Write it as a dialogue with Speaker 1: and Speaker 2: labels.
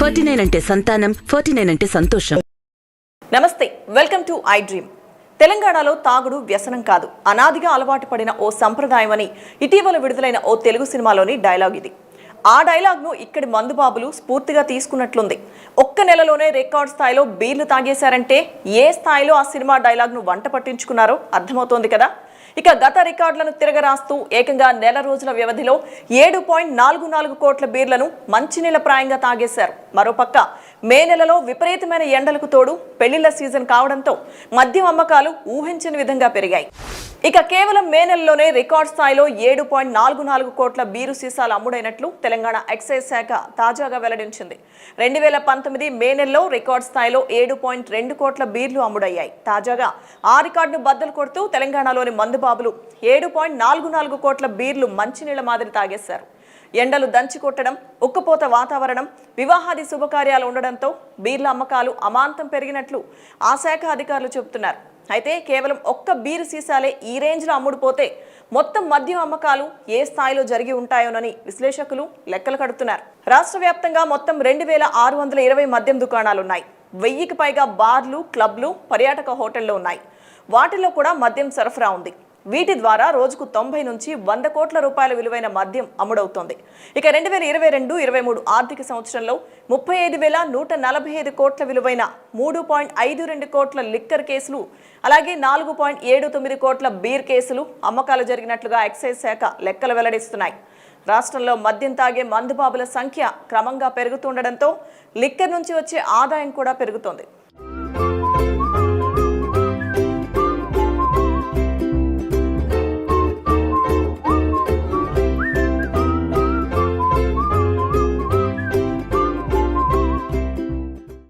Speaker 1: 49 అంటే సంతానం, 49 అంటే సంతోషం.
Speaker 2: నమస్తే, వెల్కమ్ టు ఐ డ్రీమ్. తెలంగాణలో తాగుడు వ్యసనం కాదు, అనాదిగా అలవాటు పడిన ఓ సంప్రదాయమని ఇటీవల విడుదలైన ఓ తెలుగు సినిమాలోని డైలాగ్ ఇది. ఆ డైలాగ్ను ఇక్కడి మందుబాబులు స్ఫూర్తిగా తీసుకున్నట్లుంది. ఒక్క నెలలోనే రికార్డ్ స్థాయిలో బీర్లు తాగేశారంటే ఏ స్థాయిలో ఆ సినిమా డైలాగ్ను వంట పట్టించుకున్నారో అర్థమవుతోంది కదా. ఇక గత రికార్డులను తిరగరాస్తూ ఏకంగా నెల రోజుల వ్యవధిలో 7.44 కోట్ల బీర్లను మంచినీళ్ల ప్రాయంగా తాగేశారు. మరోపక్క మే నెలలో విపరీతమైన ఎండలకు తోడు పెళ్లిళ్ల సీజన్ కావడంతో మద్యం అమ్మకాలు ఊహించని విధంగా పెరిగాయి. ఇక కేవలం మే నెలలోనే రికార్డ్ స్థాయిలో 7.44 కోట్ల బీరు సీసాలు అమ్ముడైనట్లు తెలంగాణ ఎక్సైజ్ శాఖ తాజాగా వెల్లడించింది. 2019 మే నెలలో రికార్డ్ స్థాయిలో 7.2 కోట్ల బీర్లు అమ్ముడయ్యాయి. తాజాగా ఆ రికార్డును బద్దలు కొడుతూ తెలంగాణలోని మందుబాబులు 7.44 కోట్ల బీర్లు మంచినీళ్ల మాదిరి తాగేశారు. ఎండలు దంచి కొట్టడం, ఉక్కపోత వాతావరణం, వివాహాది శుభకార్యాలు ఉండడంతో బీర్ల అమ్మకాలు అమాంతం పెరిగినట్లు ఆ శాఖ అధికారులు చెబుతున్నారు. అయితే కేవలం ఒక్క బీరు సీసాలే ఈ రేంజ్లో అమ్ముడుపోతే మొత్తం మద్యం అమ్మకాలు ఏ స్థాయిలో జరిగి ఉంటాయోనని విశ్లేషకులు లెక్కలు కడుతున్నారు. రాష్ట్ర వ్యాప్తంగా మొత్తం 2620 మద్యం దుకాణాలున్నాయి. 1000కి పైగా బార్లు, క్లబ్లు, పర్యాటక హోటళ్లు ఉన్నాయి. వాటిల్లో కూడా మద్యం సరఫరా ఉంది. వీటి ద్వారా రోజుకు 90 నుంచి 100 కోట్ల రూపాయల విలువైన మద్యం అమ్ముడవుతోంది. ఇక 2022-23 ఆర్థిక సంవత్సరంలో 35,145 కోట్ల విలువైన 3.52 కోట్ల లిక్కర్ కేసులు, అలాగే 4.79 కోట్ల బీర్ కేసులు అమ్మకాలు జరిగినట్లుగా ఎక్సైజ్ శాఖ లెక్కలు వెల్లడిస్తున్నాయి. రాష్ట్రంలో మద్యం తాగే మందుబాబుల సంఖ్య క్రమంగా పెరుగుతుండటంతో లిక్కర్ నుంచి వచ్చే ఆదాయం కూడా పెరుగుతోంది.